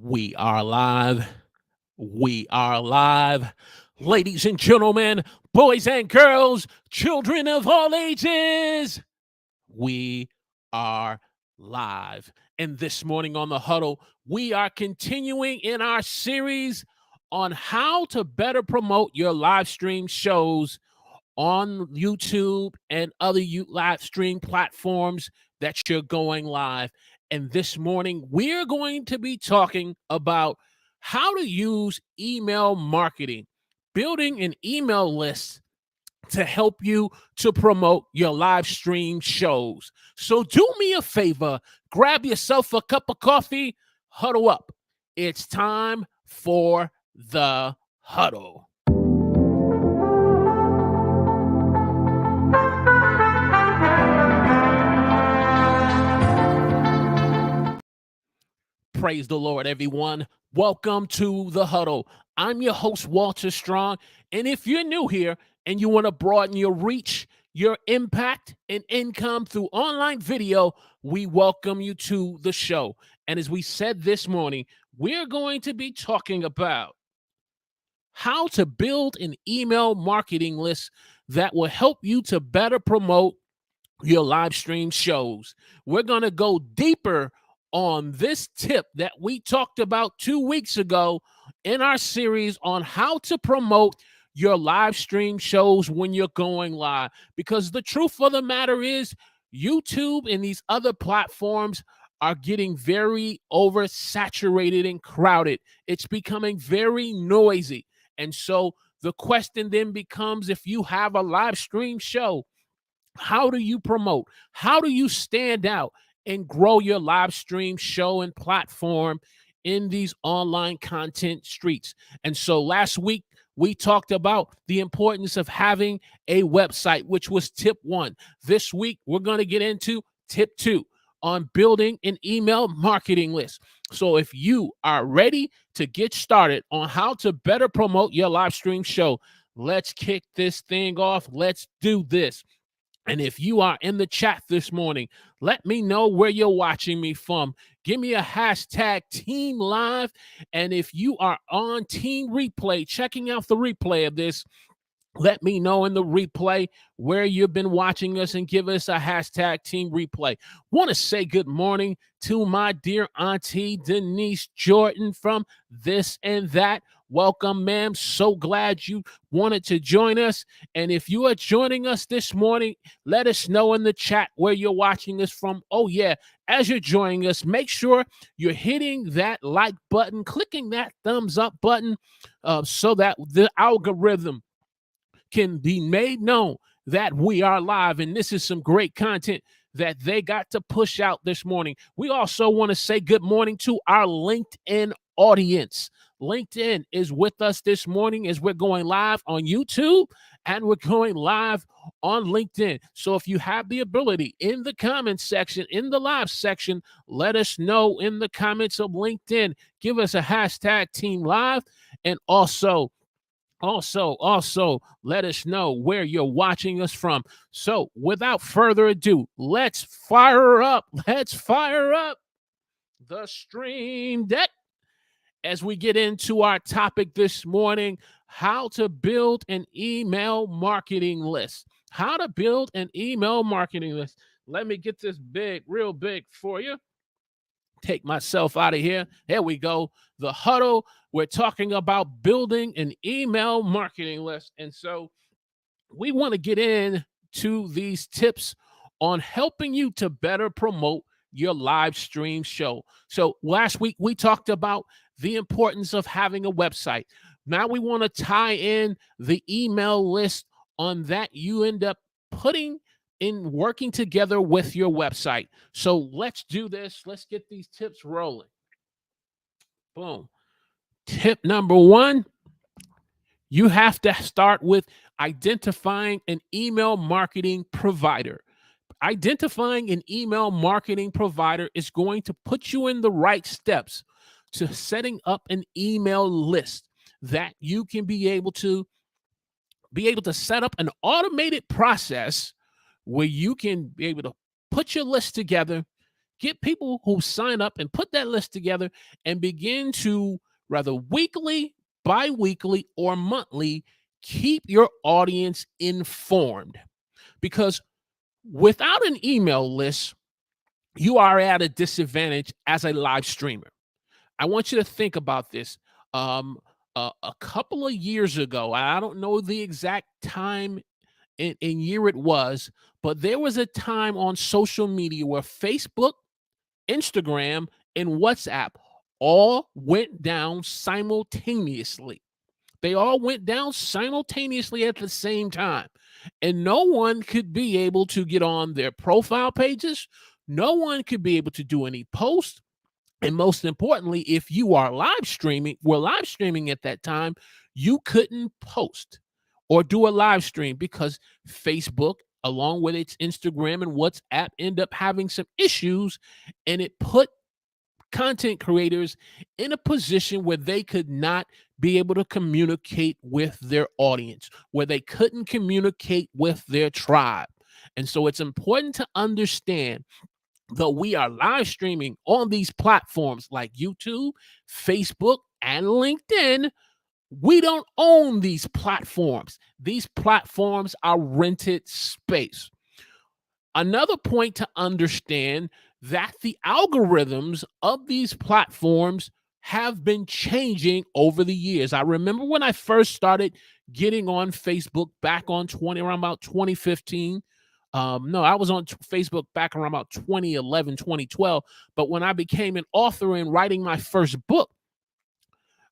We are live. We are live. Ladies and gentlemen, boys and girls, children of all ages, we are live. And this morning on the Huddle, we are continuing in our series on how to better promote your live stream shows on YouTube and other live stream platforms that you're going live. And this morning, we're going to be talking about how to use email marketing, building an email list to help you to promote your live stream shows. So do me a favor, grab yourself a cup of coffee, huddle up. It's time for the Huddle. Praise the Lord, everyone. Welcome to the Huddle. I'm your host, Walter Strong. And if you're new here and you want to broaden your reach, your impact, and income through online video, we welcome you to the show. And as we said this morning, we're going to be talking about how to build an email marketing list that will help you to better promote your live stream shows. We're going to go deeper on this tip that we talked about 2 weeks ago in our series on how to promote your live stream shows when you're going live. Because the truth of the matter is, YouTube and these other platforms are getting very oversaturated and crowded. It's becoming very noisy. And so the question then becomes, if you have a live stream show, how do you promote? How do you stand out and grow your live stream show and platform in these online content streets? And so last week, we talked about the importance of having a website, which was tip 1. This week, we're going to get into tip 2 on building an email marketing list. So if you are ready to get started on how to better promote your live stream show, let's kick this thing off. Let's do this. And if you are in the chat this morning, let me know where you're watching me from. Give me a hashtag Team Live. And if you are on Team Replay, checking out the replay of this, let me know in the replay where you've been watching us and give us a hashtag Team Replay. Want to say good morning to my dear auntie Denise Jordan from This and That. Welcome, ma'am. So glad you wanted to join us. And if you are joining us this morning, let us know in the chat where you're watching us from. Oh, yeah. As you're joining us, make sure you're hitting that like button, clicking that thumbs up button so that the algorithm can be made known that we are live. And this is some great content that they got to push out this morning. We also want to say good morning to our LinkedIn audience. LinkedIn is with us this morning as we're going live on YouTube and we're going live on LinkedIn. So if you have the ability in the comments section, in the live section, let us know in the comments of LinkedIn. Give us a hashtag Team Live, and also let us know where you're watching us from. So without further ado, let's fire up the stream deck as we get into our topic this morning: how to build an email marketing list. How to build an email marketing list. Let me get this real big for you. Take myself out of here. There we go. The Huddle. We're talking about building an email marketing list. And so we want to get into these tips on helping you to better promote your live stream show. So last week we talked about the importance of having a website. Now we want to tie in the email list on that you end up putting in working together with your website. So let's do this. Let's get these tips rolling. Boom. Tip number 1, you have to start with identifying an email marketing provider. Identifying an email marketing provider is going to put you in the right steps to setting up an email list that you can be able to set up an automated process where you can be able to put your list together, get people who sign up and put that list together and begin to, rather weekly, bi-weekly, or monthly, keep your audience informed. Because without an email list, you are at a disadvantage as a live streamer. I want you to think about this. Um, a couple of years ago, I don't know the exact time and year it was, but there was a time on social media where Facebook, Instagram, and WhatsApp all went down simultaneously. They all went down simultaneously at the same time. And no one could be able to get on their profile pages. No one could be able to do any posts. And most importantly, if you are were live streaming at that time, you couldn't post or do a live stream because Facebook, along with its Instagram and WhatsApp, end up having some issues, and it put content creators in a position where they could not be able to communicate with their audience, where they couldn't communicate with their tribe. And so it's important to understand, though we are live streaming on these platforms like YouTube, Facebook, and LinkedIn, we don't own these platforms. These platforms are rented space. Another point to understand that the algorithms of these platforms have been changing over the years. I remember when I first started getting on Facebook back on around about 2015. No, I was on Facebook back around about 2011, 2012. But when I became an author and writing my first book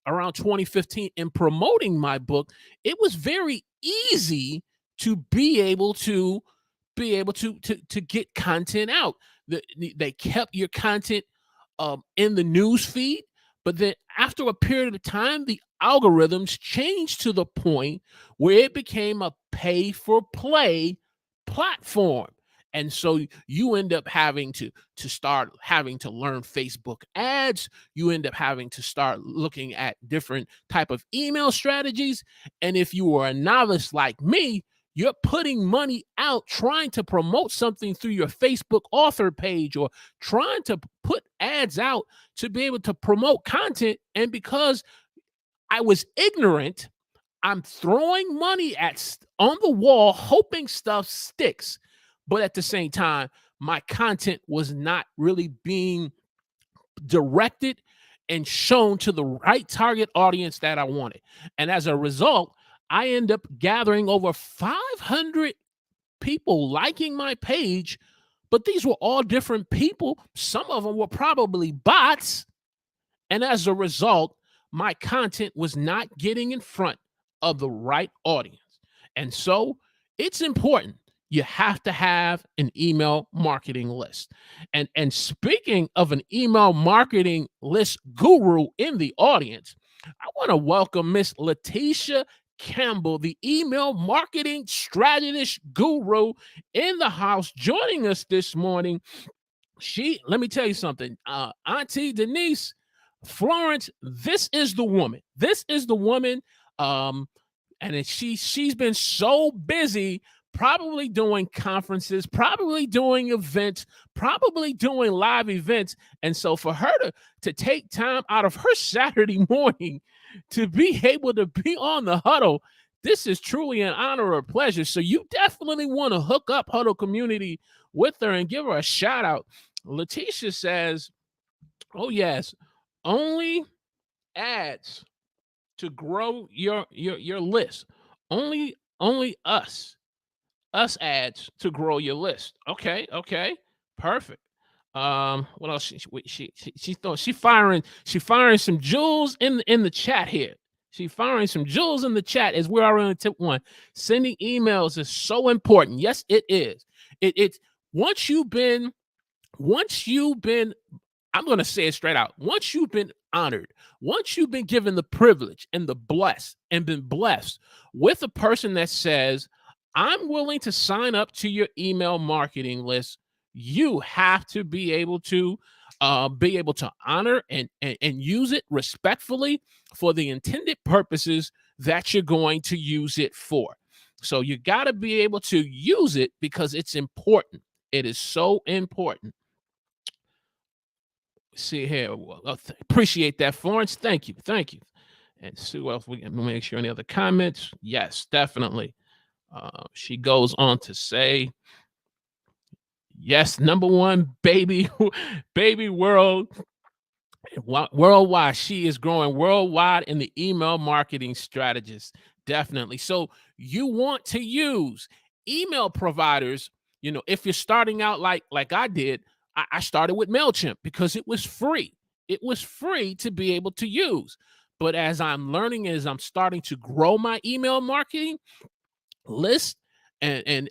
around 2015 and promoting my book, it was very easy to be able to get content out. They kept your content in the news feed, but then after a period of time, the algorithms changed to the point where it became a pay for play platform. And so you end up having to start having to learn Facebook ads. You end up having to start looking at different type of email strategies. And if you are a novice like me, you're putting money out trying to promote something through your Facebook author page or trying to put ads out to be able to promote content. And because I was ignorant, I'm throwing money on the wall, hoping stuff sticks. But at the same time, my content was not really being directed and shown to the right target audience that I wanted. And as a result, I end up gathering over 500 people liking my page, but these were all different people. Some of them were probably bots. And as a result, my content was not getting in front of the right audience. And so it's important. You have to have an email marketing list. And speaking of an email marketing list guru in the audience, I want to welcome Miss Letitia Campbell, the email marketing strategist guru in the house, joining us this morning. Let me tell you something, Auntie Denise, Florence, this is the woman. This is the woman. And she's been so busy, probably doing conferences, probably doing events, probably doing live events. And so for her to take time out of her Saturday morning to be able to be on the Huddle, this is truly an honor or a pleasure. So you definitely want to hook up Huddle community with her and give her a shout out. Letitia says, oh yes, only ads to grow your list. Only us ads to grow your list. Okay, perfect. What else? She firing some jewels in the chat here. She firing some jewels in the chat as we're already on tip one. Sending emails is so important. Yes, it is. It's once you've been, I'm going to say it straight out. Once you've been honored, once you've been given the privilege and been blessed with a person that says, I'm willing to sign up to your email marketing list, you have to be able to honor and use it respectfully for the intended purposes that you're going to use it for. So you got to be able to use it because it's important. It is so important. See here. Appreciate that, Florence. Thank you. Thank you. And see what else we can make sure any other comments. Yes, definitely. She goes on to say, yes, number one, baby, baby world worldwide. She is growing worldwide in the email marketing strategist. Definitely. So you want to use email providers. If you're starting out like I did, I started with MailChimp because it was free. It was free to be able to use. But as I'm learning, as I'm starting to grow my email marketing list, and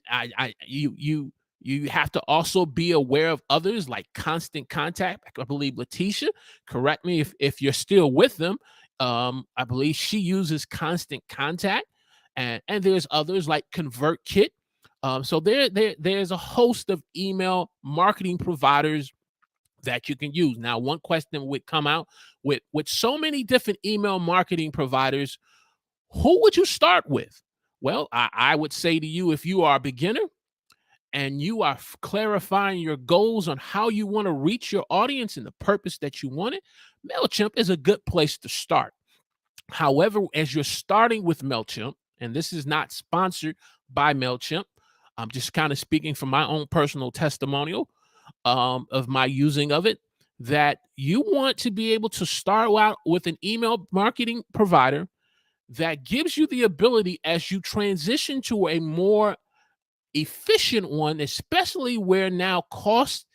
you have to also be aware of others like Constant Contact. I believe Letitia, correct me if you're still with them. I believe she uses Constant Contact, and there's others like ConvertKit. So there's a host of email marketing providers that you can use. Now, one question would come out with so many different email marketing providers, who would you start with? Well, I would say to you, if you are a beginner and you are clarifying your goals on how you want to reach your audience and the purpose that you want it, MailChimp is a good place to start. However, as you're starting with MailChimp, and this is not sponsored by MailChimp, I'm just kind of speaking from my own personal testimonial of my using of it, that you want to be able to start out with an email marketing provider that gives you the ability, as you transition to a more efficient one, especially where now cost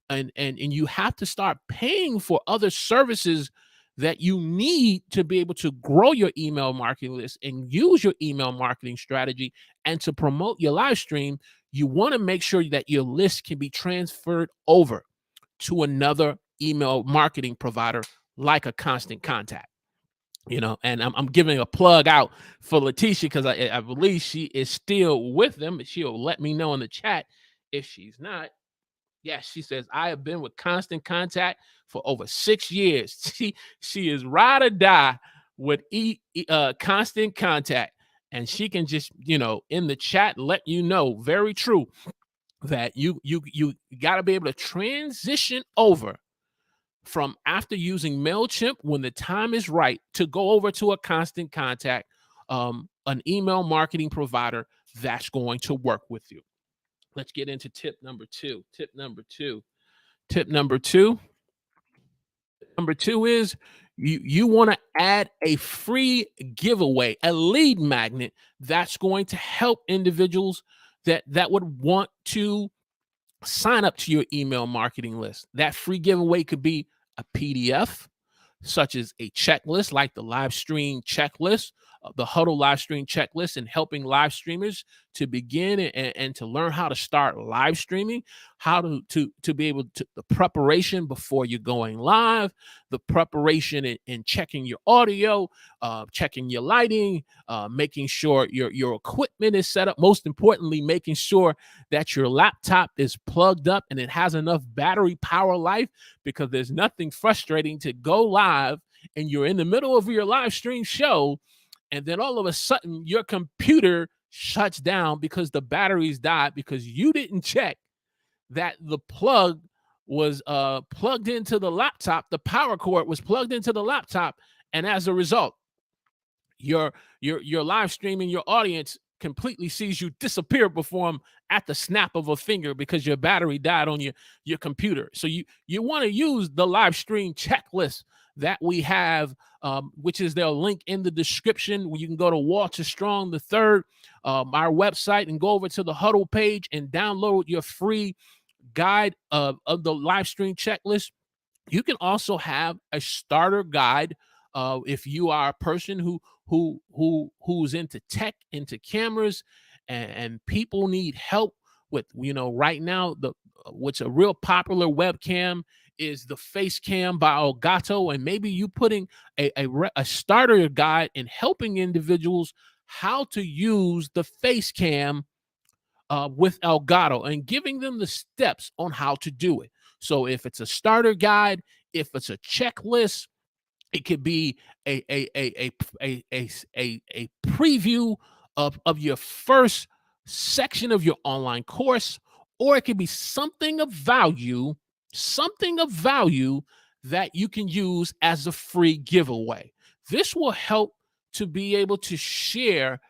and you have to start paying for other services that you need to be able to grow your email marketing list and use your email marketing strategy and to promote your live stream. You want to make sure that your list can be transferred over to another email marketing provider like a Constant Contact. And I'm giving a plug out for Letitia because I believe she is still with them. She'll let me know in the chat if she's not. Yes, she says, I have been with Constant Contact for over 6 years. She is ride or die with Constant Contact. And she can just, in the chat, let you know, very true, that you got to be able to transition over from after using MailChimp when the time is right to go over to a Constant Contact, an email marketing provider that's going to work with you. Let's get into tip number two. Tip number two is you want to add a free giveaway, a lead magnet that's going to help individuals that would want to sign up to your email marketing list. That free giveaway could be a PDF, such as a checklist like the live stream checklist, the Huddle live stream checklist, and helping live streamers to begin and to learn how to start live streaming, how to be able to, the preparation before you're going live, the preparation in checking your audio, checking your lighting, making sure your equipment is set up. Most importantly, making sure that your laptop is plugged up and it has enough battery power life, because there's nothing frustrating to go live and you're in the middle of your live stream show, and then all of a sudden your computer shuts down because the batteries died because you didn't check that the plug was plugged into the laptop, the power cord was plugged into the laptop, and as a result, your live streaming, your audience completely sees you disappear before them at the snap of a finger because your battery died on your computer. So you want to use the live stream checklist that we have, which is their link in the description, where you can go to Walter Strong the Third, our website, and go over to the Huddle page and download your free guide of the live stream checklist. You can also have a starter guide if you are a person who's into tech, into cameras, and people need help with, right now, what's a real popular webcam is the face cam by Elgato, and maybe you putting a starter guide in helping individuals how to use the face cam with Elgato and giving them the steps on how to do it. So if it's a starter guide, if it's a checklist, it could be a preview of your first section of your online course, or it could be something of value that you can use as a free giveaway. This will help to be able to share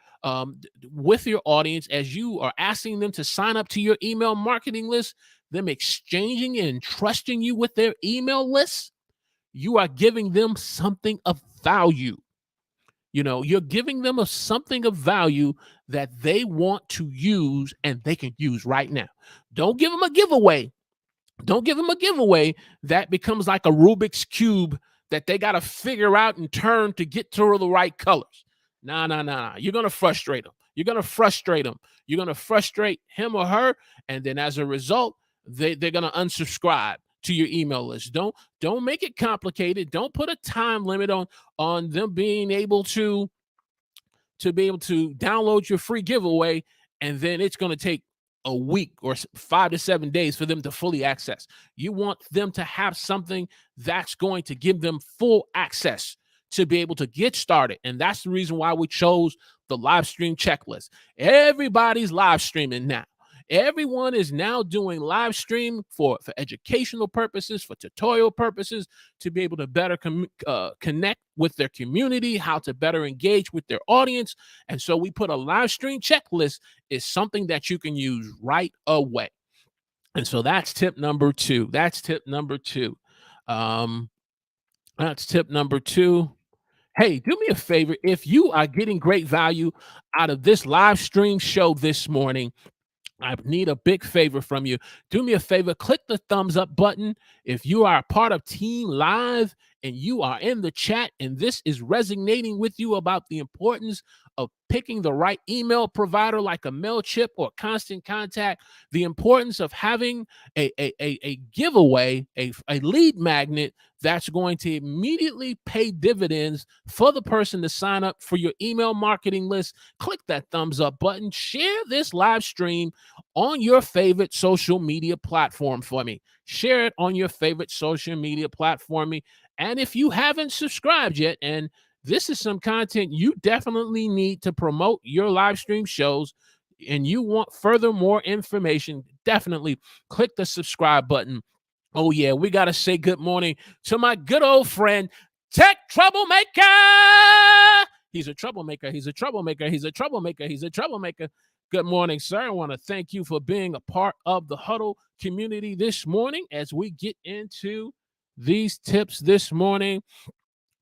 with your audience as you are asking them to sign up to your email marketing list, them exchanging and trusting you with their email list. You are giving them something of value. You're giving them something of value that they want to use and they can use right now. Don't give them a giveaway. Don't give them a giveaway that becomes like a Rubik's Cube that they got to figure out and turn to get to the right colors. Nah. You're going to frustrate them. You're going to frustrate them. You're going to frustrate him or her. And then as a result, they're going to unsubscribe to your email list. Don't make it complicated. Don't put a time limit on them being able to be able to download your free giveaway, and then it's going to take a week or 5 to 7 days for them to fully access. You want them to have something that's going to give them full access to be able to get started. And that's the reason why we chose the live stream checklist. Everybody's live streaming now. Everyone is now doing live stream for educational purposes, for tutorial purposes, to be able to better connect with their community, how to better engage with their audience. And so we put a live stream checklist is something that you can use right away. And so that's tip number 2. That's tip number 2. Hey, do me a favor. If you are getting great value out of this live stream show this morning, I need a big favor from you. Do me a favor, click the thumbs up button. If you are a part of Team Live and you are in the chat and this is resonating with you about the importance of picking the right email provider like a MailChimp or Constant Contact, the importance of having a giveaway, a lead magnet that's going to immediately pay dividends for the person to sign up for your email marketing list, click that thumbs up button, share this live stream on your favorite social media platform for me. Share it on your favorite social media platform. And if you haven't subscribed yet, and this is some content you definitely need to promote your live stream shows, and you want further more information, definitely click the subscribe button. Oh, yeah, we got to say good morning to my good old friend, Tech Troublemaker. He's a troublemaker. He's a troublemaker. He's a troublemaker. He's a troublemaker. Good morning, sir. I want to thank you for being a part of the Huddle community this morning as we get into these tips this morning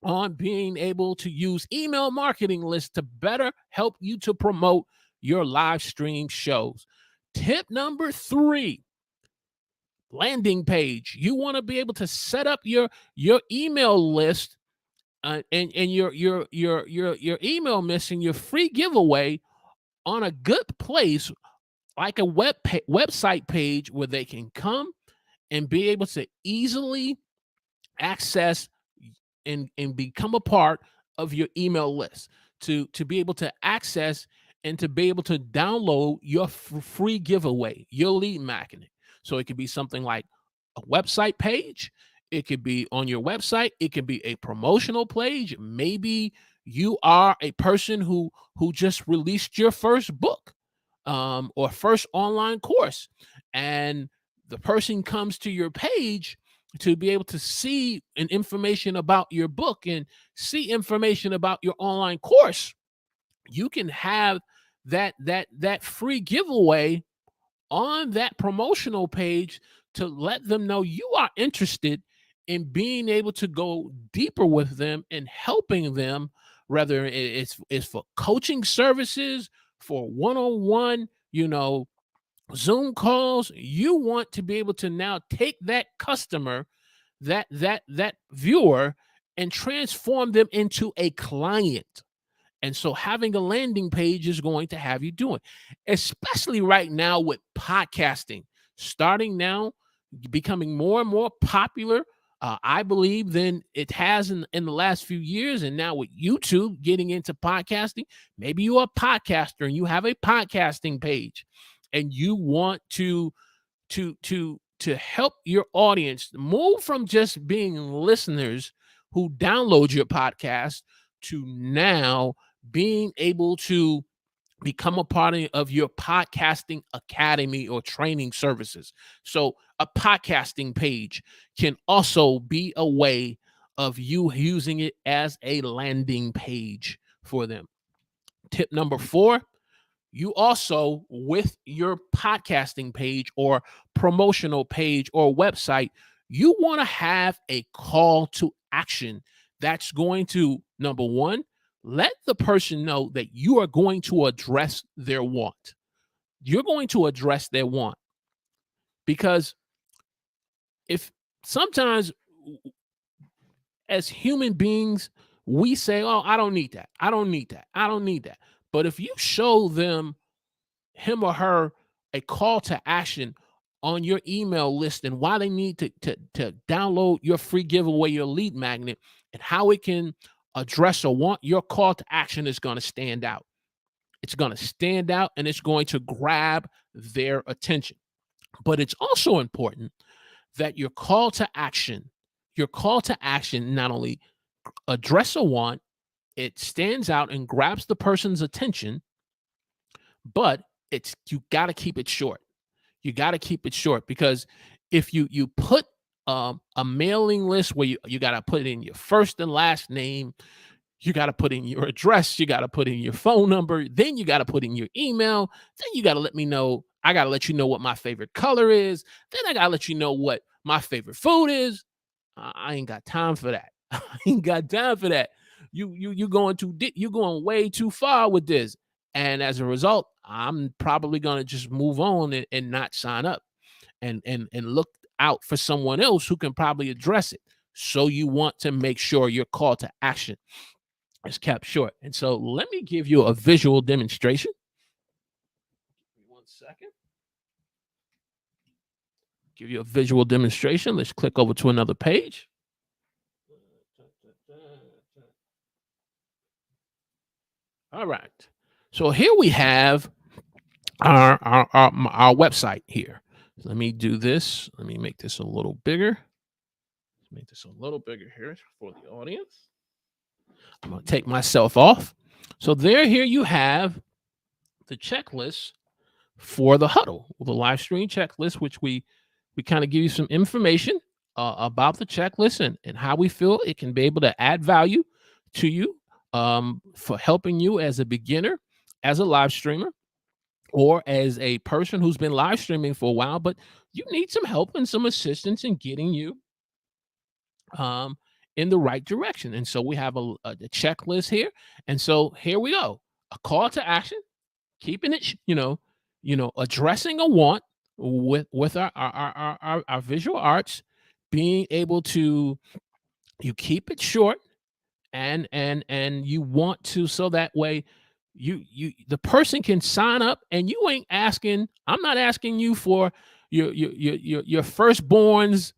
on being able to use email marketing lists to better help you to promote your live stream shows. Tip number 3, landing page. You want to be able to set up your email list and your email missing your free giveaway on a good place like a website page where they can come and be able to easily access and become a part of your email list, to be able to access and to be able to download your free giveaway, your lead magnet. So it could be something like a website page. It could be on your website. It could be a promotional page. Maybe you are a person who just released your first book or first online course, and the person comes to your page to be able to see information about your book and see information about your online course. You can have that free giveaway on that promotional page to let them know you are interested in being able to go deeper with them and helping them, whether it's for coaching services, for one-on-one, Zoom calls. You want to be able to now take that customer, that viewer, and transform them into a client. And so having a landing page is going to have you doing, especially right now with podcasting, starting now, becoming more and more popular, I believe, than it has in the last few years. And now with YouTube getting into podcasting, maybe you're a podcaster and you have a podcasting page and you want to help your audience move from just being listeners who download your podcast to now being able to become a part of your podcasting academy or training services. So a podcasting page can also be a way of you using it as a landing page for them. Tip number 4, you also, with your podcasting page or promotional page or website, you want to have a call to action that's going to, number 1, let the person know that you are going to address their want. You're going to address their want, because if sometimes as human beings, we say, oh, I don't need that. I don't need that. I don't need that. But if you show them, him or her, a call to action on your email list and why they need to download your free giveaway, your lead magnet, and how it can address a want, your call to action is going to stand out. It's going to stand out and it's going to grab their attention. But it's also important that your call to action not only address a want, it stands out and grabs the person's attention, but you got to keep it short. You got to keep it short, because if you put a mailing list where you got to put in your first and last name, you got to put in your address, you got to put in your phone number, then you got to put in your email, then you got to let me know, I got to let you know what my favorite color is, then I got to let you know what my favorite food is. I ain't got time for that. I ain't got time for that. You going way too far with this. And as a result, I'm probably gonna just move on and not sign up and look out for someone else who can probably address it. So you want to make sure your call to action is kept short. And so let me give you a visual demonstration. Give me 1 second. Give you a visual demonstration. Let's click over to another page. All right. So here we have our website here. Let me do this. Let me make this a little bigger. Let's make this a little bigger here for the audience. I'm going to take myself off. So here you have the checklist for the huddle, the live stream checklist, which we kind of give you some information about the checklist and how we feel it can be able to add value to you, for helping you as a beginner, as a live streamer, or as a person who's been live streaming for a while, but you need some help and some assistance in getting you in the right direction. And so we have a checklist here. And so here we go. A call to action, keeping it, addressing a want with our visual arts, being able to, you keep it short, and you want to, so that way the person can sign up, and you ain't asking, I'm not asking you for your firstborn's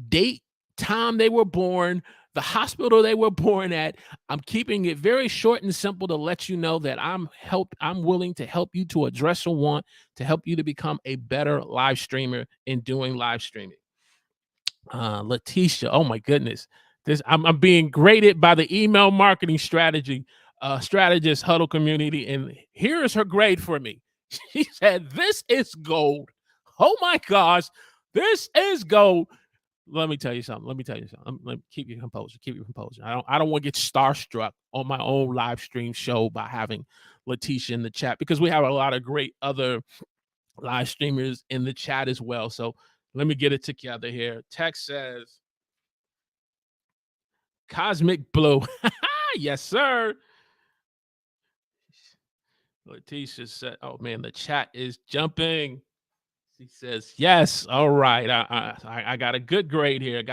date, time they were born, the hospital they were born at. I'm keeping it very short and simple to let you know that I'm willing to help you to address a want, to help you to become a better live streamer in doing live streaming. Letitia, oh my goodness, I'm being graded by the email marketing strategist Huddle community, and here is her grade for me. She said, "This is gold. Oh my gosh, this is gold." Let me tell you something. Keep your composure. Keep your composure. I don't want to get starstruck on my own live stream show by having Letitia in the chat, because we have a lot of great other live streamers in the chat as well. So let me get it together here. Text says, "Cosmic Blue." Yes, sir. Letitia said, "Oh man, the chat is jumping." She says, "Yes, all right. I got a good grade here.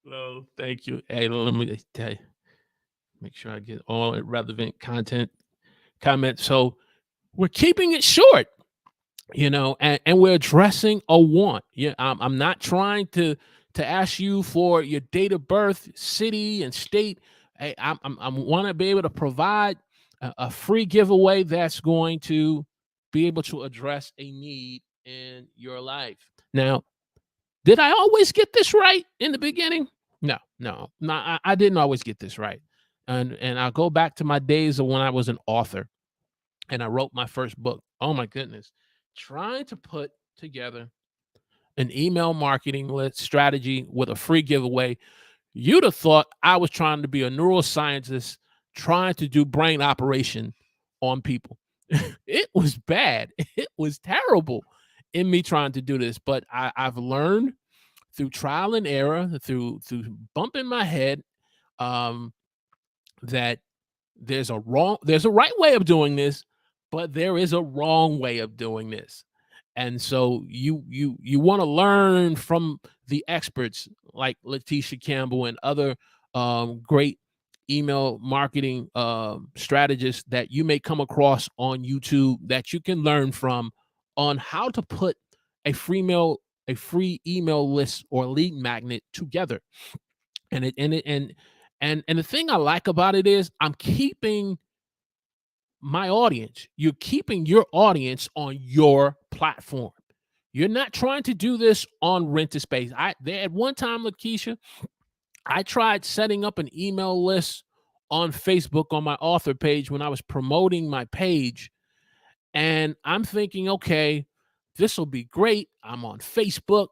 Well, thank you. Hey, let me tell you, make sure I get all relevant content comments. So we're keeping it short, and we're addressing a want. Yeah, I'm not trying to ask you for your date of birth, city, and state. Hey, I want to be able to provide a free giveaway that's going to be able to address a need in your life. Now, did I always get this right in the beginning? No. I didn't always get this right. And I'll go back to my days of when I was an author and I wrote my first book. Oh my goodness. Trying to put together an email marketing list strategy with a free giveaway. You'd have thought I was trying to be a neuroscientist trying to do brain operation on people. It was bad. It was terrible in me trying to do this, but I've learned through trial and error, through bumping my head, um, that there's a right way of doing this, but there is a wrong way of doing this. And so you want to learn from the experts like Letitia Campbell and other great email marketing strategists that you may come across on YouTube that you can learn from on how to put a free email list or lead magnet together. And the thing I like about it is I'm keeping my audience. You're keeping your audience on your platform. You're not trying to do this on Rent a Space. At one time, Lakeisha, I tried setting up an email list on Facebook on my author page when I was promoting my page. And I'm thinking, okay, this will be great. I'm on Facebook.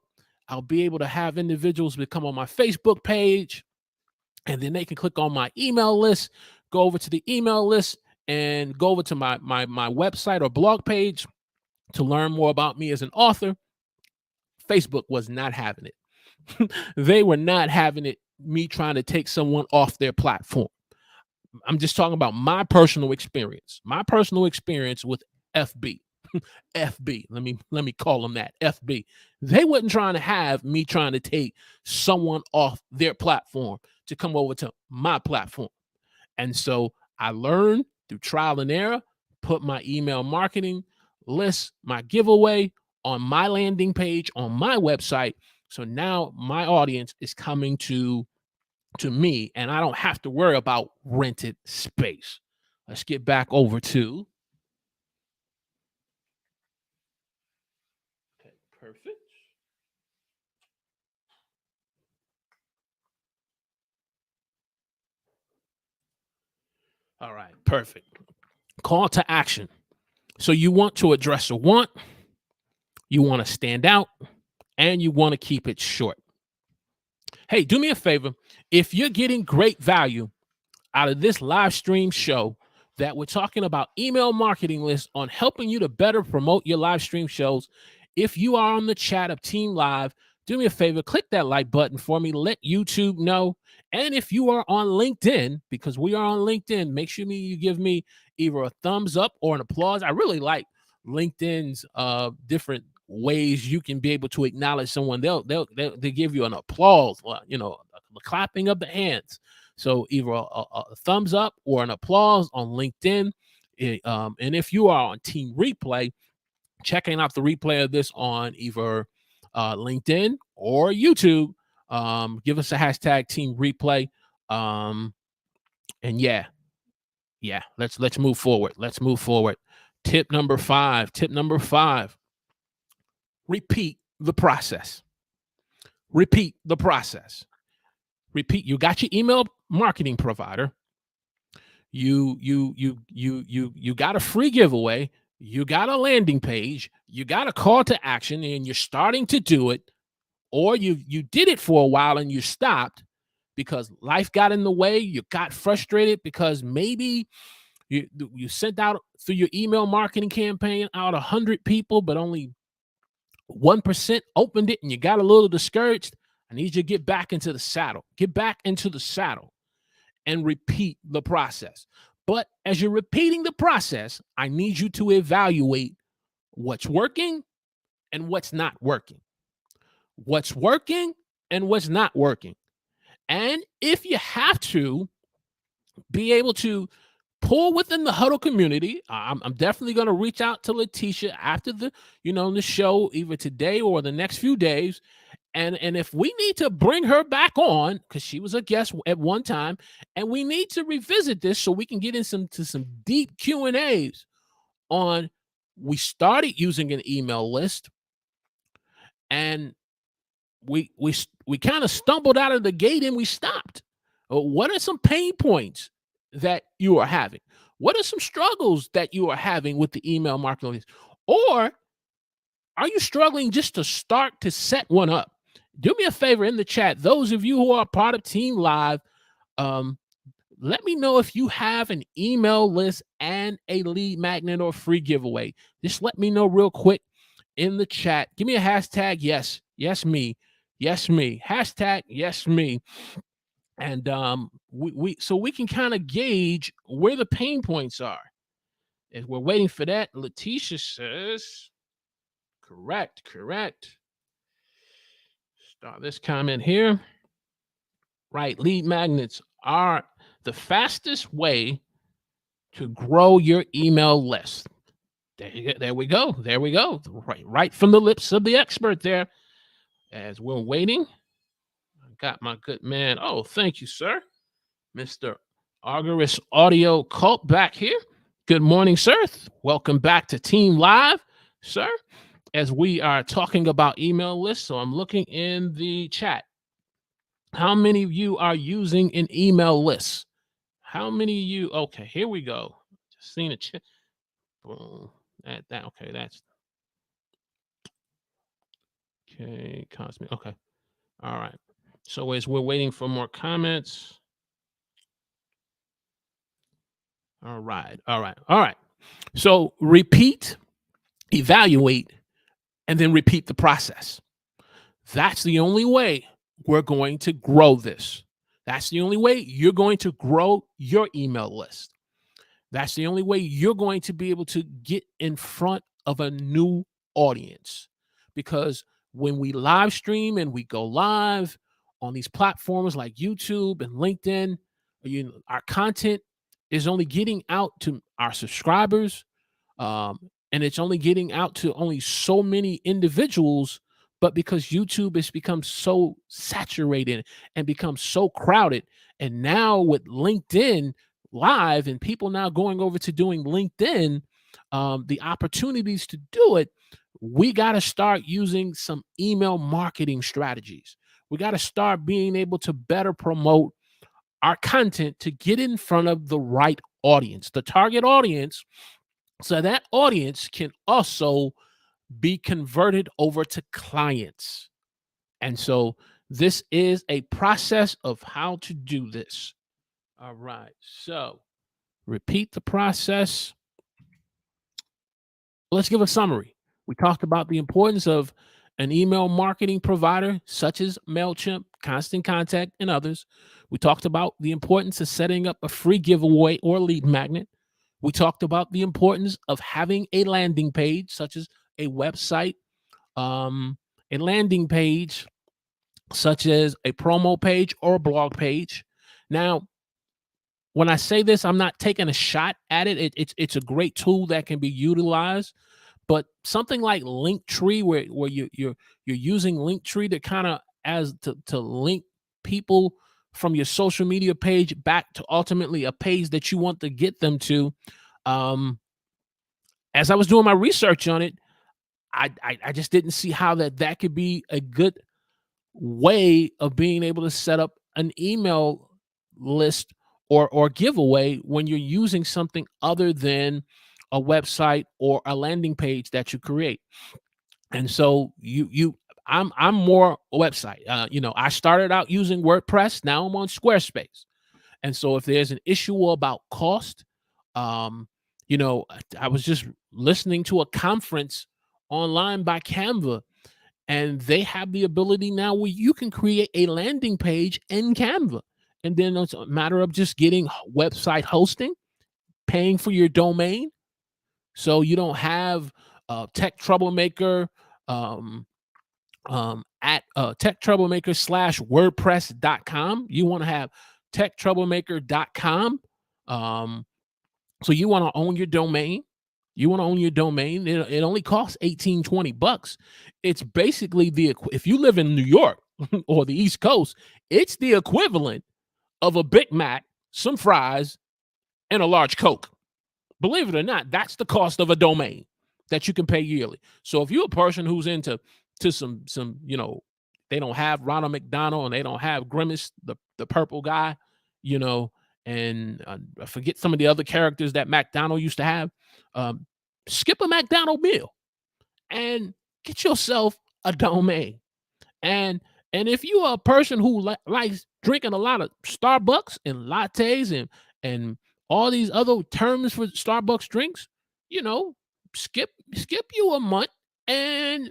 I'll be able to have individuals become on my Facebook page, and then they can click on my email list, go over to the email list, and go over to my website or blog page to learn more about me as an author. Facebook was not having it. They were not having it, me trying to take someone off their platform. I'm just talking about my personal experience. My personal experience with FB. FB. Let me call them that. FB. They wasn't trying to have me trying to take someone off their platform to come over to my platform. And so I learned through trial and error, put my email marketing list, my giveaway on my landing page on my website. So now my audience is coming to me, and I don't have to worry about rented space. Let's get back over to. Okay, perfect. All right, perfect. Call to action. So you want to address a want, you want to stand out, and you want to keep it short. Hey, do me a favor. If you're getting great value out of this live stream show that we're talking about email marketing lists on helping you to better promote your live stream shows, if you are on the chat of Team Live, do me a favor, click that like button for me, let YouTube know. And if you are on LinkedIn, because we are on LinkedIn, make sure you give me either a thumbs up or an applause. I really like LinkedIn's different ways you can be able to acknowledge someone. They'll give you an applause, the clapping of the hands. So either a thumbs up or an applause on LinkedIn. And if you are on Team Replay, checking out the replay of this on either LinkedIn or YouTube, give us a hashtag Team Replay. And yeah, let's move forward. Let's move forward. Tip number five. Repeat the process. Repeat the process. Repeat. You got your email marketing provider. You got a free giveaway. You got a landing page. You got a call to action, and you're starting to do it, or you did it for a while and you stopped because life got in the way. You got frustrated because maybe you sent out through your email marketing campaign out 100 people, but only 1% opened it, and you got a little discouraged. I need you to get back into the saddle. Get back into the saddle and repeat the process. But as you're repeating the process, I need you to evaluate what's working and what's not working. What's working and what's not working. And if you have to be able to pull within the Huddle community, I'm definitely going to reach out to Letitia after the show, either today or the next few days. And if we need to bring her back on, because she was a guest at one time, and we need to revisit this so we can get into some deep Q&As on, we started using an email list, and we kind of stumbled out of the gate and we stopped. What are some pain points that you are having? What are some struggles that you are having with the email marketing list? Or are you struggling just to start to set one up? Do me a favor in the chat. Those of you who are part of Team Live, let me know if you have an email list and a lead magnet or free giveaway. Just let me know real quick in the chat. Give me a hashtag yes. Yes, me. Yes, me. Hashtag yes, me. And so we can kind of gauge where the pain points are. As we're waiting for that, Letitia says, correct. Start this comment here. Right, lead magnets are the fastest way to grow your email list. There we go. Right from the lips of the expert there. As we're waiting, I got my good man. Oh, thank you, sir. Mr. Argyris Audio Cult back here. Good morning, sir. Welcome back to Team Live, sir, as we are talking about email lists. So I'm looking in the chat. How many of you are using an email list? How many of you? Okay, here we go. Just seen a chat. Boom. Okay, that's okay. Cosmic. Okay. All right. So as we're waiting for more comments. All right. So repeat, evaluate, and then repeat the process. That's the only way we're going to grow this. That's the only way you're going to grow your email list. That's the only way you're going to be able to get in front of a new audience. Because when we live stream and we go live on these platforms like YouTube and LinkedIn, our content is only getting out to our subscribers, and it's only getting out to only so many individuals. But because YouTube has become so saturated and become so crowded, and now with LinkedIn Live and people now going over to doing LinkedIn, the opportunities to do it, we got to start using some email marketing strategies. We got to start being able to better promote our content to get in front of the right audience, the target audience, so that audience can also be converted over to clients. And so this is a process of how to do this. All right. So repeat the process. Let's give a summary. We talked about the importance of an email marketing provider such as MailChimp, Constant Contact, and others. We talked about the importance of setting up a free giveaway or lead magnet. We talked about the importance of having a landing page, such as a website, a landing page, such as a promo page or a blog page. Now, when I say this, I'm not taking a shot at it. It's a great tool that can be utilized. But something like Linktree, where you're using Linktree to kind of to link people from your social media page back to ultimately a page that you want to get them to. As I was doing my research on it, I just didn't see how that could be a good way of being able to set up an email list or giveaway when you're using something other than a website or a landing page that you create. And so I'm more website. I started out using WordPress. Now I'm on Squarespace. And so if there's an issue about cost, I was just listening to a conference online by Canva, and they have the ability now where you can create a landing page in Canva. And then it's a matter of just getting website hosting, paying for your domain. So you don't have Tech Troublemaker at Tech Troublemaker /WordPress.com. You want to have TechTroublemaker.com. So you want to own your domain. It only costs $18-20. It's basically if you live in New York or the East Coast, it's the equivalent of a Big Mac, some fries, and a large Coke. Believe it or not, that's the cost of a domain that you can pay yearly. So if you're a person who's into some they don't have Ronald McDonald and they don't have Grimace, the purple guy, you know, and I forget some of the other characters that McDonald used to have. Um, Skip a McDonald meal and get yourself a domain. And if you are a person who likes drinking a lot of Starbucks and lattes and all these other terms for Starbucks drinks, you know, skip you a month and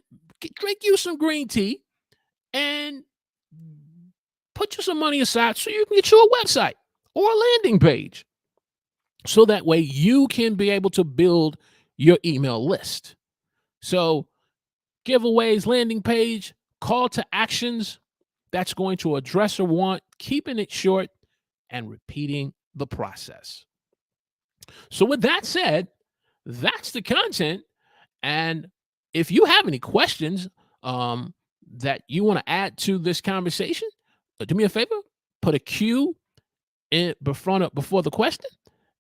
drink you some green tea and put you some money aside so you can get you a website or a landing page. So that way you can be able to build your email list. So giveaways, landing page, call to actions that's going to address a want, keeping it short, and repeating the process. So with that said, that's the content. And if you have any questions that you want to add to this conversation, do me a favor, put a Q in before the question,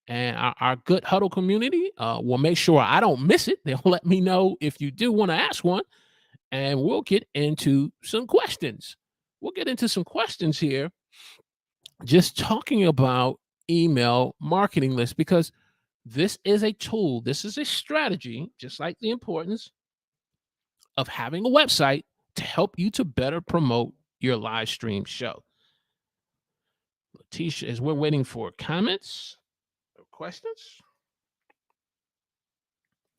and our good Huddle community will make sure I don't miss it. They'll let me know if you do want to ask one, and we'll get into some questions. We'll get into some questions here, just talking about email marketing lists, because this is a tool, this is a strategy, just like the importance of having a website to help you to better promote your live stream show. Letitia, as we're waiting for comments or questions,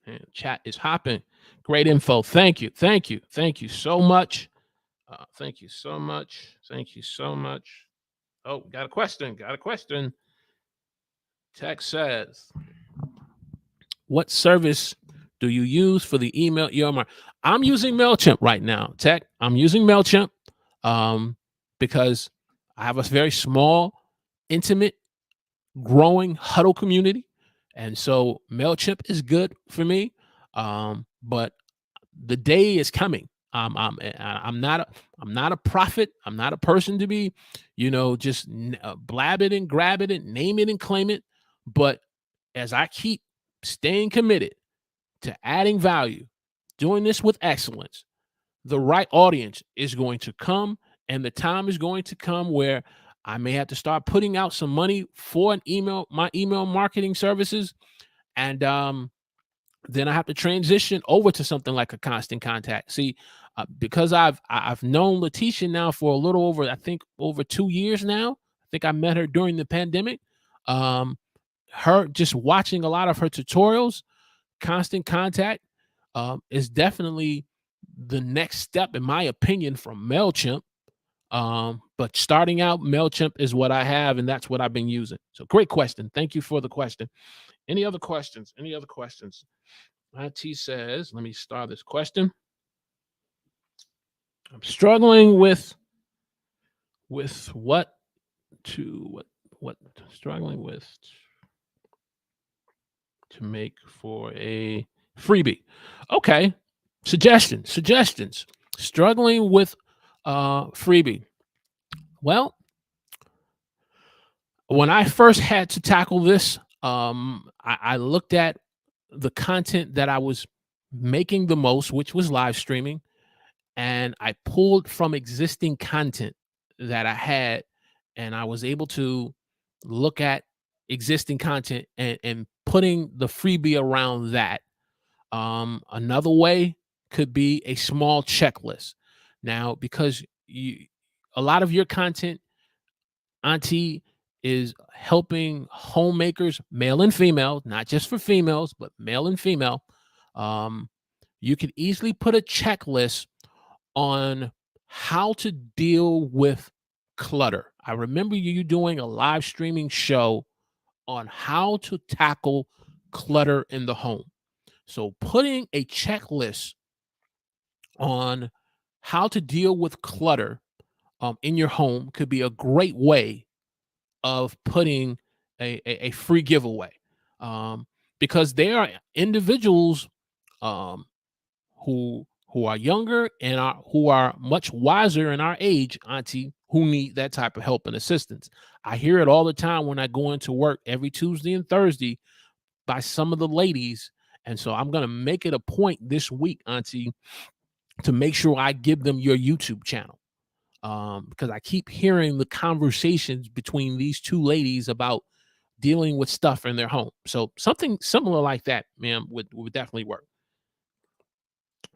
and chat is hopping. Great info. Thank you. Thank you. Thank you so much. Thank you so much. Thank you so much. Oh, got a question. Got a question. Text says, what service do you use for the email EMR? I'm using MailChimp right now, Tech. I'm using MailChimp because I have a very small, intimate, growing Huddle community. And so MailChimp is good for me. But the day is coming. I'm not a prophet. I'm not a person to be, just blab it and grab it and name it and claim it. But as I keep staying committed to adding value, doing this with excellence, the right audience is going to come, and the time is going to come where I may have to start putting out some money for my email marketing services. And then I have to transition over to something like a Constant Contact. See, because I've known Letitia now for a little over, I think over 2 years now. I think I met her during the pandemic. Her just watching a lot of her tutorials, Constant Contact is definitely the next step, in my opinion, from MailChimp. But starting out, MailChimp is what I have, and that's what I've been using. So great question. Thank you for the question. Any other questions? Any other questions? IT says, let me start this question. I'm struggling with struggling with to make for a freebie. Okay. Suggestions. Struggling with freebie. Well, when I first had to tackle this, I looked at the content that I was making the most, which was live streaming, and I pulled from existing content that I had, and I was able to look at existing content and putting the freebie around that. Another way could be a small checklist. Now, because a lot of your content, Auntie, is helping homemakers, male and female, not just for females, but male and female. You could easily put a checklist on how to deal with clutter. I remember you doing a live streaming show on how to tackle clutter in the home. So putting a checklist on how to deal with clutter in your home could be a great way of putting a free giveaway, because there are individuals who are younger and who are much wiser in our age, Auntie, who need that type of help and assistance. I hear it all the time when I go into work every Tuesday and Thursday by some of the ladies. And so I'm going to make it a point this week, Auntie, to make sure I give them your YouTube channel. because I keep hearing the conversations between these two ladies about dealing with stuff in their home. So something similar like that, ma'am, would definitely work.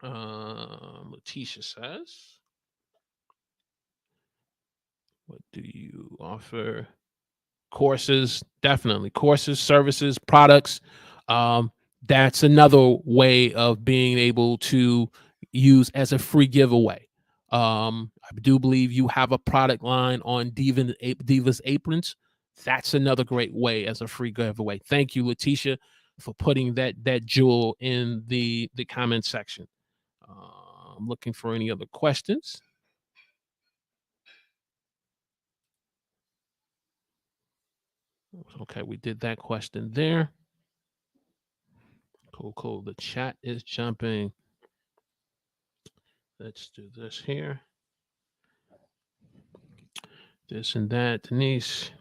Letitia says, what do you offer? Courses, definitely courses, services, products. Um, that's another way of being able to use as a free giveaway. I do believe you have a product line on Divas Aprons. That's another great way as a free giveaway. Thank you, Letitia, for putting that jewel in the comment section. I'm looking for any other questions. Okay, we did that question there. Cool, cool. The chat is jumping. Let's do this here. This and that, Denise.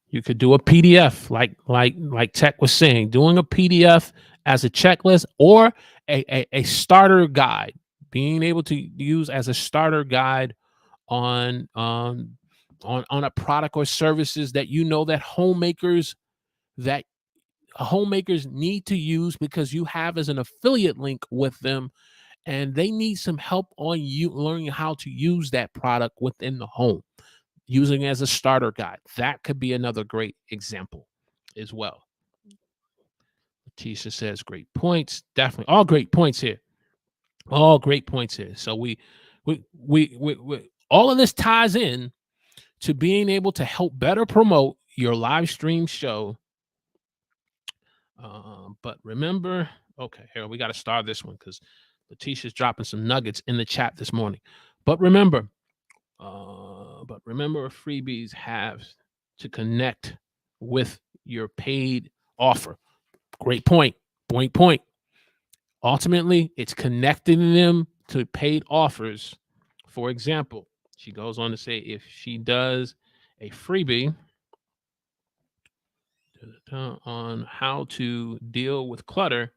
You could do a PDF, like Tech was saying, doing a PDF as a checklist or a starter guide, being able to use as a starter guide on on a product or services that you know that homemakers need to use because you have as an affiliate link with them and they need some help on you learning how to use that product within the home, using it as a starter guide. That could be another great example as well. Tisha says great points. Definitely all great points here. All great points here. So we all of this ties in to being able to help better promote your live stream show. But remember, okay, here we got to start this one because Letitia's dropping some nuggets in the chat this morning. But remember, freebies have to connect with your paid offer. Great point. Point. Ultimately, it's connecting them to paid offers. For example, she goes on to say if she does a freebie on how to deal with clutter,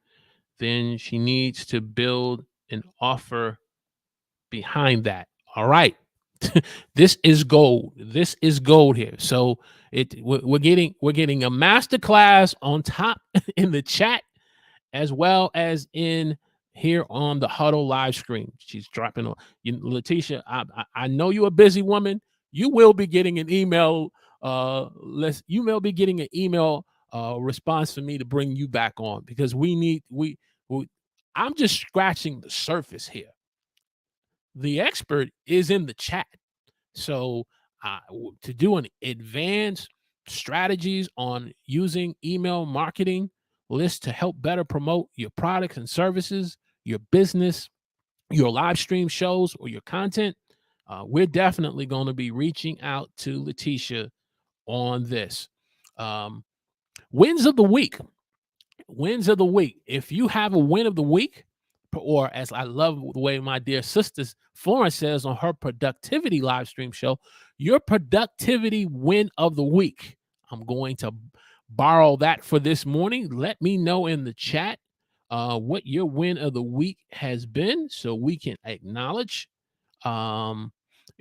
then she needs to build an offer behind that. All right. This is gold. This is gold here. So we're getting a master class on top in the chat as well as in here on the Huddle live stream. She's dropping on you, Letitia. I know you're a busy woman. You will be getting an email. You will be getting an email response for me to bring you back on because we I'm just scratching the surface here. The expert is in the chat. So to do an advanced strategies on using email marketing lists to help better promote your products and services, your business, your live stream shows, or your content, we're definitely going to be reaching out to Letitia on this. Wins of the week. Wins of the week. If you have a win of the week, or as I love the way my dear sister Florence says on her productivity live stream show, your productivity win of the week. I'm going to borrow that for this morning. Let me know in the chat what your win of the week has been so we can acknowledge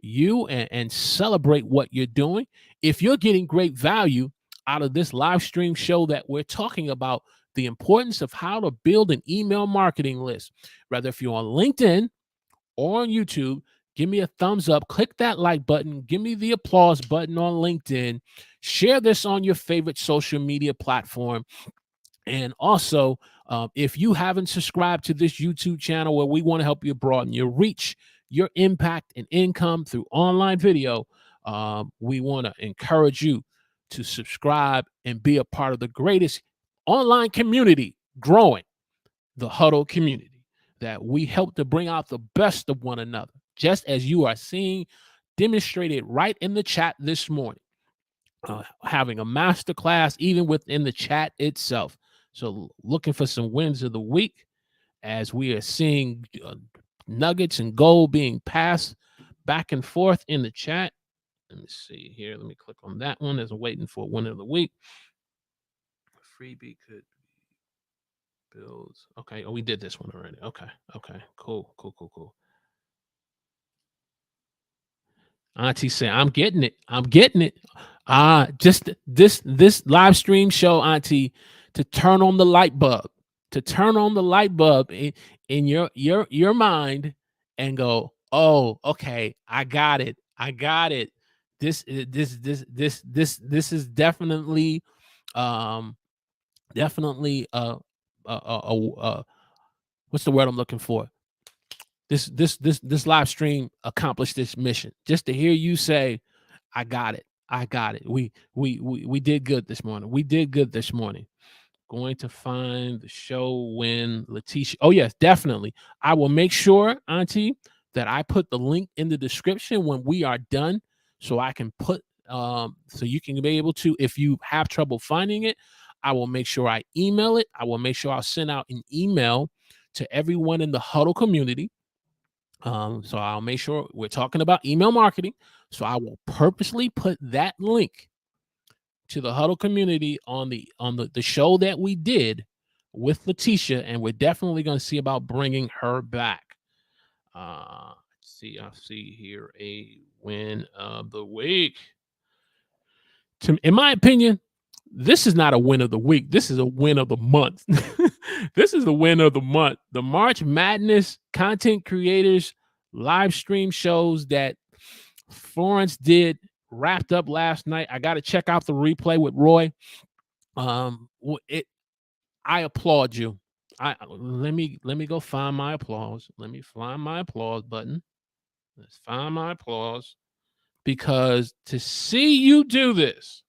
you and celebrate what you're doing. If you're getting great value out of this live stream show that we're talking about, the importance of how to build an email marketing list, whether if you're on LinkedIn or on YouTube, give me a thumbs up, click that like button, give me the applause button on LinkedIn, share this on your favorite social media platform. And also, if you haven't subscribed to this YouTube channel where we want to help you broaden your reach, your impact, and income through online video, we want to encourage you to subscribe and be a part of the greatest online community growing, the Huddle community, that we help to bring out the best of one another, just as you are seeing demonstrated right in the chat this morning. Having a master class even within the chat itself. So looking for some wins of the week as we are seeing nuggets and gold being passed back and forth in the chat. Let me see here. Let me click on that one as I'm waiting for win of the week. Freebie could build. Okay. Oh, we did this one already. Okay. Cool. Auntie said, I'm getting it. I'm getting it. Just this live stream show, Auntie, to turn on the light bulb, to turn on the light bulb in your mind and go, oh, okay, I got it. I got it. This is um definitely what's the word I'm looking for? This live stream accomplished this mission. Just to hear you say, I got it. I got it. We did good this morning. We did good this morning. Going to find the show when Letitia. Oh, yes, definitely. I will make sure, Auntie, that I put the link in the description when we are done, so I can put so you can be able to, if you have trouble finding it, I will make sure I email it. I will make sure I'll send out an email to everyone in the Huddle community. So I'll make sure we're talking about email marketing. So I will purposely put that link to the Huddle community on the show that we did with Letitia, and we're definitely going to see about bringing her back. Let's see, I see here a win of the week. In my opinion, this is not a win of the week. This is a win of the month. This is the win of the month. The March Madness content creators live stream shows that Florence did wrapped up last night. I got to check out the replay with Roy. I applaud you. Let me go find my applause. Let me find my applause button. Let's find my applause, because to see you do this,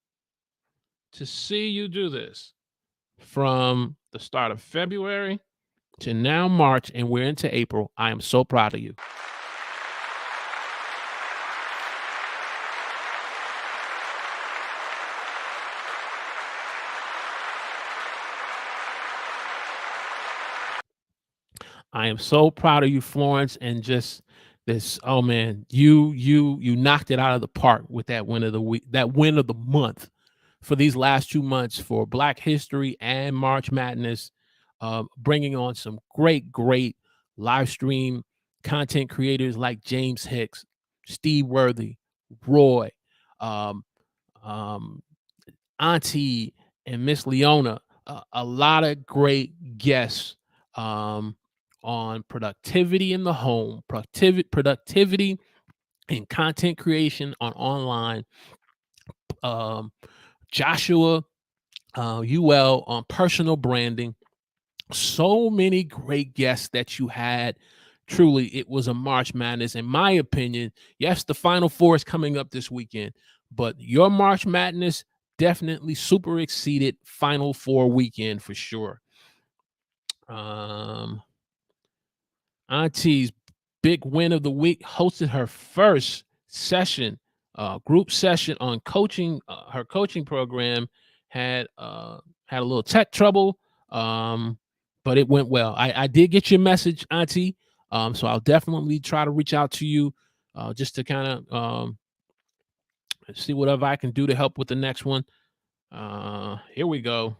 from the start of February to now March, and we're into April, I am so proud of you. I am so proud of you, Florence, and just this. Oh man, you knocked it out of the park with that win of the week, that win of the month for these last 2 months for Black History and March Madness, bringing on some great live stream content creators like James Hicks, Steve Worthy, Roy, um, um, Auntie, and Miss Leona. A lot of great guests on productivity in the home, productivity and content creation on online. Joshua UL on personal branding. So many great guests that you had. Truly, it was a March Madness. In my opinion, yes, the Final Four is coming up this weekend, but your March Madness definitely super exceeded Final Four weekend for sure. Auntie's big win of the week hosted her first session, group session on coaching. Her coaching program had a little tech trouble, but it went well. I did get your message, Auntie. So I'll definitely try to reach out to you, just to kind of see whatever I can do to help with the next one. Here we go.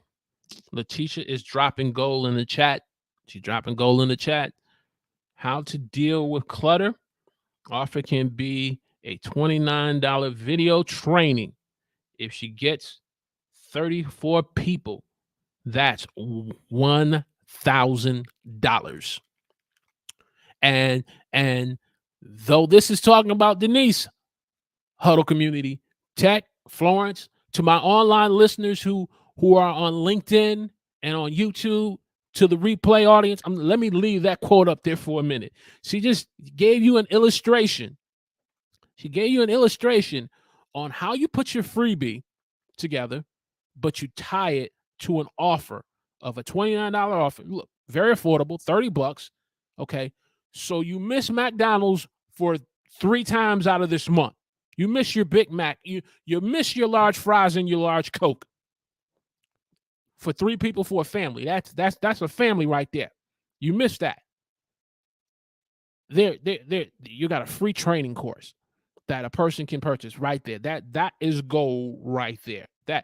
Letitia is dropping goal in the chat. She's dropping goal in the chat. How to deal with clutter. Offer can be a $29 video training. If she gets 34 people, that's $1,000. And though this is talking about Denise, Huddle community, Tech, Florence, to my online listeners who are on LinkedIn and on YouTube, to the replay audience, let me leave that quote up there for a minute. She just gave you an illustration. She gave you an illustration on how you put your freebie together, but you tie it to an offer of a $29 offer. Look, very affordable, $30. Okay. So you miss McDonald's for 3 times out of this month. You miss your Big Mac. You miss your large fries and your large Coke for 3 people for a family. That's a family right there. You miss that. There, you got a free training course that a person can purchase right there. That is gold right there. That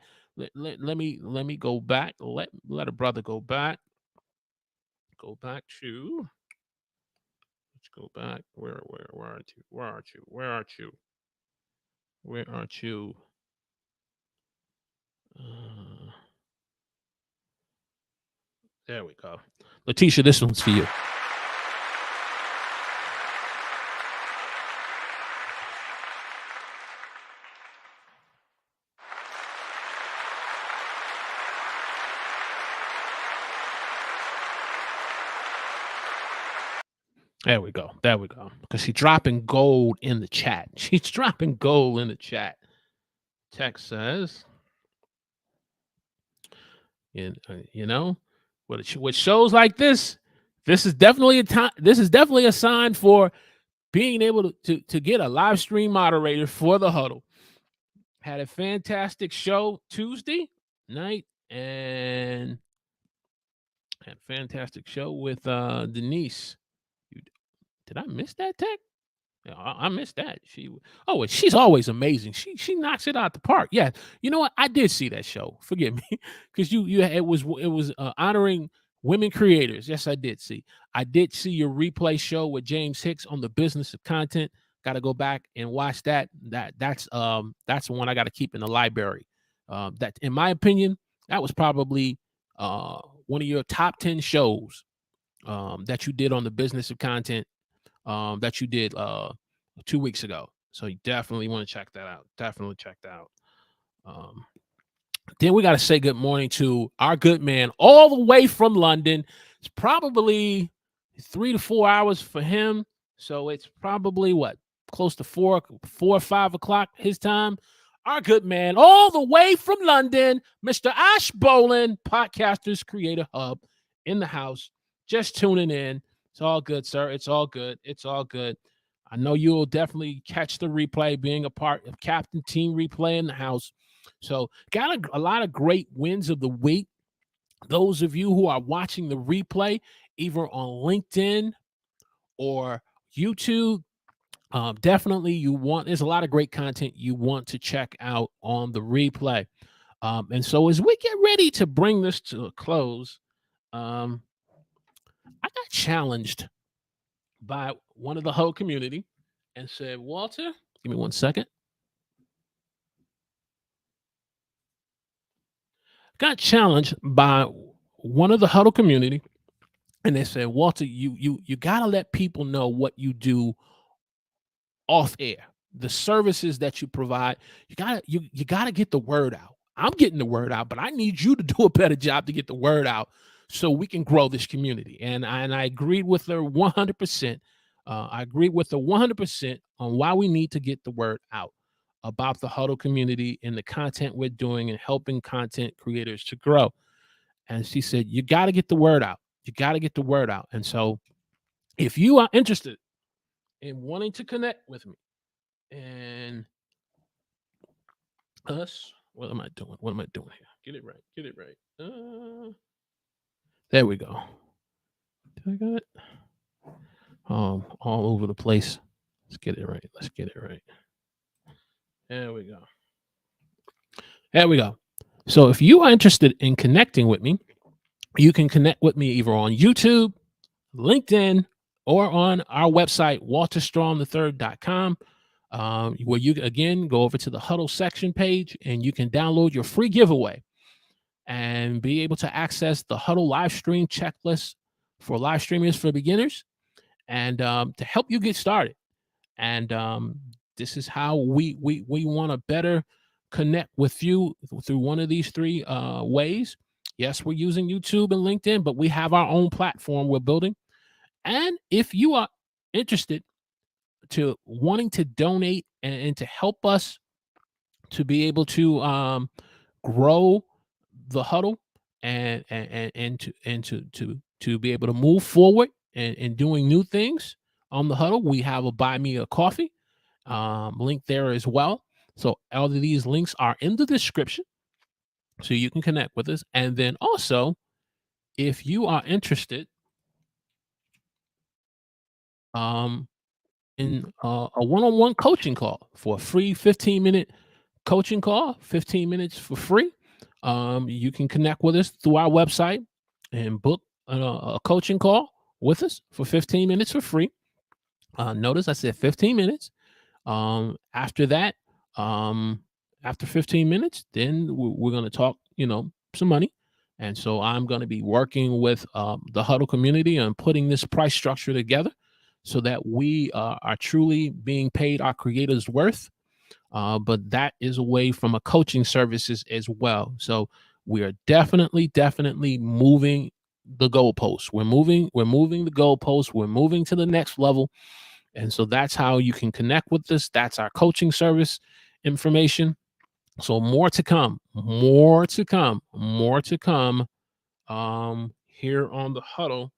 let me go back. Let a brother go back. Go back to. Let's go back. Where are you? Where are you? Where aren't you? Uh, there we go. Letitia, this one's for you. There we go. There we go. Because she's dropping gold in the chat. She's dropping gold in the chat. Text says, you know, with shows like this is definitely a time. This is definitely a sign for being able to get a live stream moderator for the huddle. Had a fantastic show Tuesday night and had a fantastic show with Denise. Did I miss that tech? Yeah, I missed that. She's always amazing. She knocks it out the park. Yeah, you know what? I did see that show. Forgive me, because it was honoring women creators. Yes, I did see. I did see your replay show with James Hicks on the business of content. Got to go back and watch that. That's the one I got to keep in the library. That, in my opinion, that was probably one of your top 10 shows that you did on the business of content that you did 2 weeks ago. So you definitely want to check that out. Definitely check that out. Then we got to say good morning to our good man all the way from London. It's probably 3 to 4 hours for him. So it's probably close to 4 or 5 o'clock his time. Our good man all the way from London, Mr. Ash Bolin, Podcasters Creator Hub in the house. Just tuning in. It's all good, sir. It's all good. It's all good. I know you will definitely catch the replay, being a part of Captain Team Replay in the house. So got a lot of great wins of the week. Those of you who are watching the replay, either on LinkedIn or YouTube, definitely there's a lot of great content you want to check out on the replay. And so as we get ready to bring this to a close, I got challenged by one of the whole community and said, Walter, give me 1 second. Got challenged by one of the Huddle community, and they said, Walter, you got to let people know what you do off air, the services that you provide. You gotta get the word out. I'm getting the word out, but I need you to do a better job to get the word out so we can grow this community. And I agreed with her 100%. I agreed with her 100% on why we need to get the word out about the Huddle community and the content we're doing and helping content creators to grow. And she said, you got to get the word out. You got to get the word out. And so if you are interested in wanting to connect with me and us, what am I doing? What am I doing here? Get it right. Get it right. There we go. Did I got it? All over the place. Let's get it right. Let's get it right. There we go. There we go. So if you are interested in connecting with me, you can connect with me either on YouTube, LinkedIn, or on our website, walterstrong3rd.com, where you again go over to the Huddle section page and you can download your free giveaway and be able to access the Huddle live stream checklist for live streamers for beginners and to help you get started. And this is how we want to better connect with you through one of these three ways. Yes, we're using YouTube and LinkedIn, but we have our own platform we're building. And if you are interested to wanting to donate and to help us to be able to grow the Huddle and to be able to move forward and doing new things on the Huddle, we have a Buy Me a Coffee link there as well. So all of these links are in the description, so you can connect with us. And then also, if you are interested in a one-on-one coaching call for a free 15-minute coaching call, 15 minutes for free, you can connect with us through our website and book a coaching call with us for 15 minutes for free. Notice I said 15 minutes. After that, After 15 minutes, then we're going to talk, some money. And so I'm going to be working with the Huddle community and putting this price structure together so that we are truly being paid our creators' worth. But that is away from a coaching services as well. So we are definitely moving the goalposts. We're moving the goalposts. We're moving to the next level. And so that's how you can connect with us. That's our coaching service information. So more to come, here on the Huddle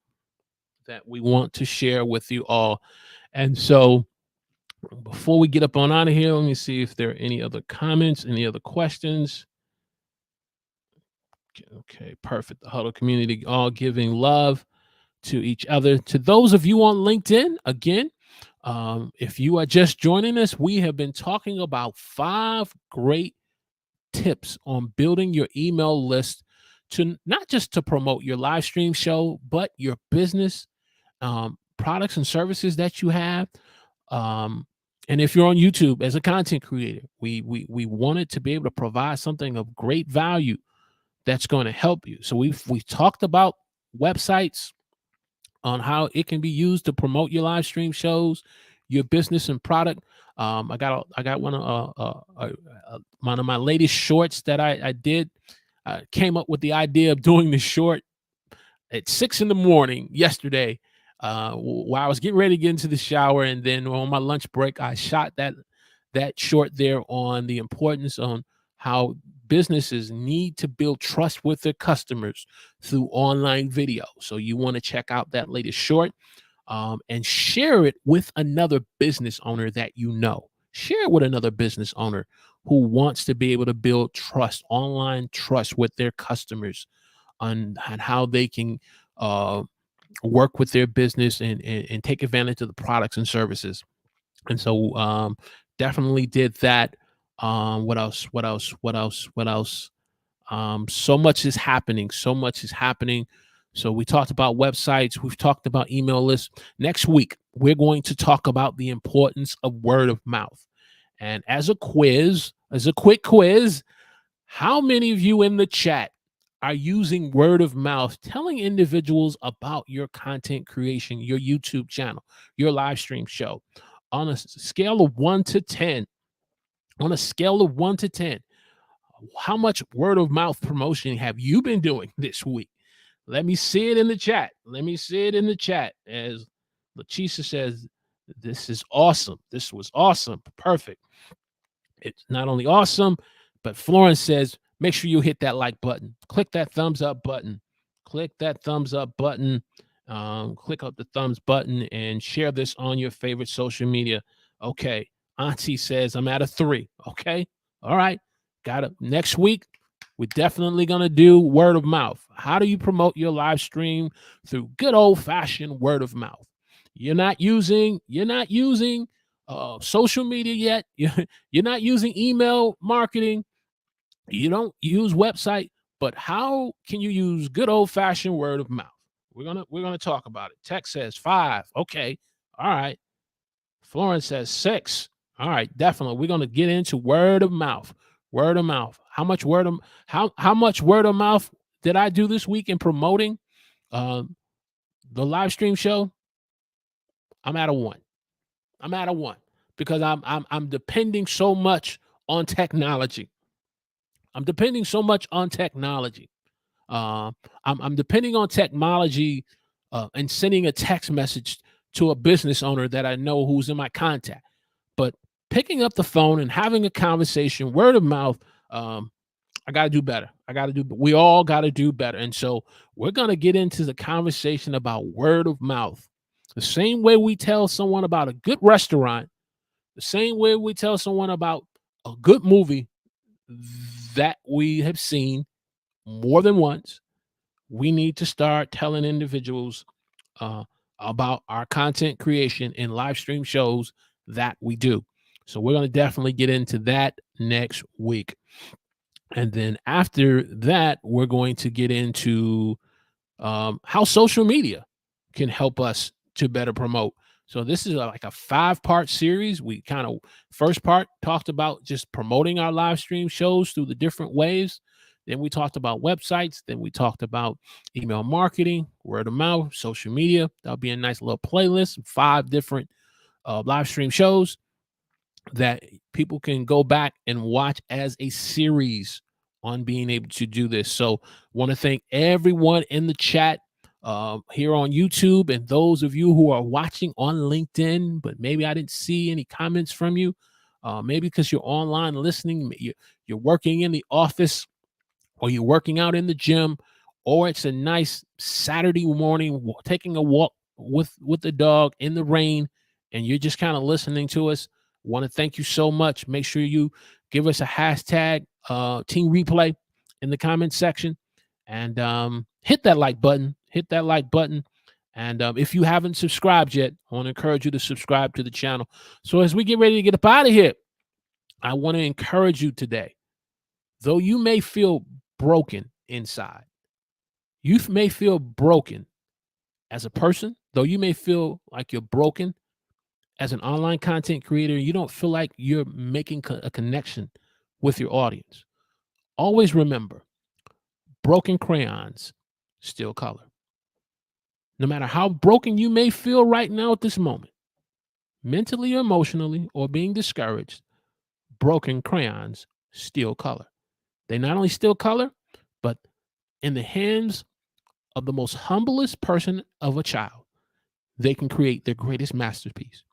that we want to share with you all. And so before we get up on out of here, let me see if there are any other comments, any other questions. Okay, perfect. The Huddle community all giving love to each other. To those of you on LinkedIn, again, if you are just joining us, we have been talking about 5 great tips on building your email list to not just to promote your live stream show, but your business, products and services that you have. And if you're on YouTube as a content creator, we wanted to be able to provide something of great value that's going to help you. So we've talked about websites, on how it can be used to promote your live stream shows, your business and product. I got one of my latest shorts that I did. Came up with the idea of doing the short at 6 a.m. yesterday, while I was getting ready to get into the shower, and then on my lunch break, I shot that short there on the importance on how businesses need to build trust with their customers through online video. So you want to check out that latest short, and share it with another business owner that you know. Share it with another business owner who wants to be able to build trust, online trust with their customers on how they can work with their business and take advantage of the products and services. And so definitely did that. What else? What else? What else? What else? So much is happening. So much is happening. So we talked about websites. We've talked about email lists. Next week, we're going to talk about the importance of word of mouth. And as a quick quiz, how many of you in the chat are using word of mouth, telling individuals about your content creation, your YouTube channel, your live stream show? On a scale of 1 to 10, how much word of mouth promotion have you been doing this week? Let me see it in the chat. As Leticia says, this is awesome. This was awesome. Perfect. It's not only awesome, but Florence says, make sure you hit that like button. Click that thumbs up button. Click that thumbs up button. Click up the thumbs button and share this on your favorite social media. Okay. Auntie says, I'm at a 3. Okay. All right. Got it. Next week, we're definitely going to do word of mouth. How do you promote your live stream through good old fashioned word of mouth? You're not using social media yet. You're not using email marketing. You don't use website, but how can you use good old fashioned word of mouth? We're gonna talk about it. Tech says 5. Okay, all right. Florence says 6. All right, definitely. We're gonna get into word of mouth. Word of mouth. How much word of mouth did I do this week in promoting the live stream show? I'm at a 1. Because I'm depending so much on technology. I'm depending on technology, and sending a text message to a business owner that I know who's in my contact. But picking up the phone and having a conversation, word of mouth, I got to do better. We all got to do better. And so we're going to get into the conversation about word of mouth. The same way we tell someone about a good restaurant, the same way we tell someone about a good movie that we have seen more than once, we need to start telling individuals about our content creation and live stream shows that we do. So we're going to definitely get into that next week. And then after that, we're going to get into how social media can help us to better promote. So this is like a 5-part series. We kind of first part talked about just promoting our live stream shows through the different ways. Then we talked about websites. Then we talked about email marketing, word of mouth, social media. That'll be a nice little playlist, 5 different live stream shows that people can go back and watch as a series on being able to do this. So want to thank everyone in the chat here on YouTube, and those of you who are watching on LinkedIn, but maybe I didn't see any comments from you. Maybe because you're online listening, you're working in the office, or you're working out in the gym, or it's a nice Saturday morning taking a walk with the dog in the rain, and you're just kind of listening to us. Want to thank you so much. Make sure you give us a hashtag team replay in the comment section, and hit that like button. And if you haven't subscribed yet, I want to encourage you to subscribe to the channel. So as we get ready to get up out of here, I want to encourage you today. Though you may feel broken inside, you may feel broken as a person, though you may feel like you're broken as an online content creator, you don't feel like you're making a connection with your audience. Always remember, broken crayons still color. No matter how broken you may feel right now at this moment, mentally or emotionally, or being discouraged, broken crayons still color. They not only still color, but in the hands of the most humblest person of a child, they can create their greatest masterpiece.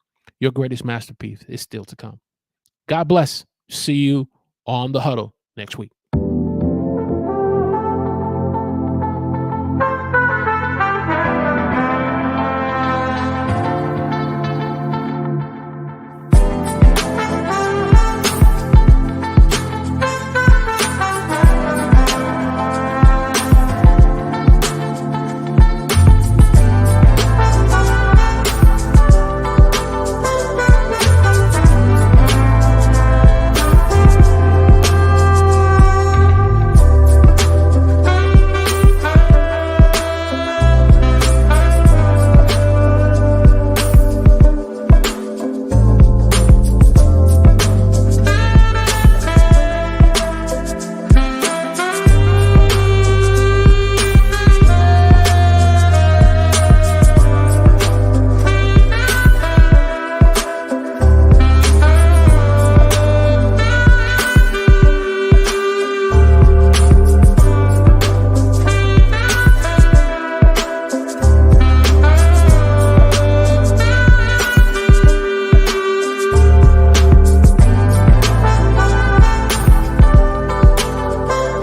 Your greatest masterpiece is still to come. God bless. See you on the huddle next week.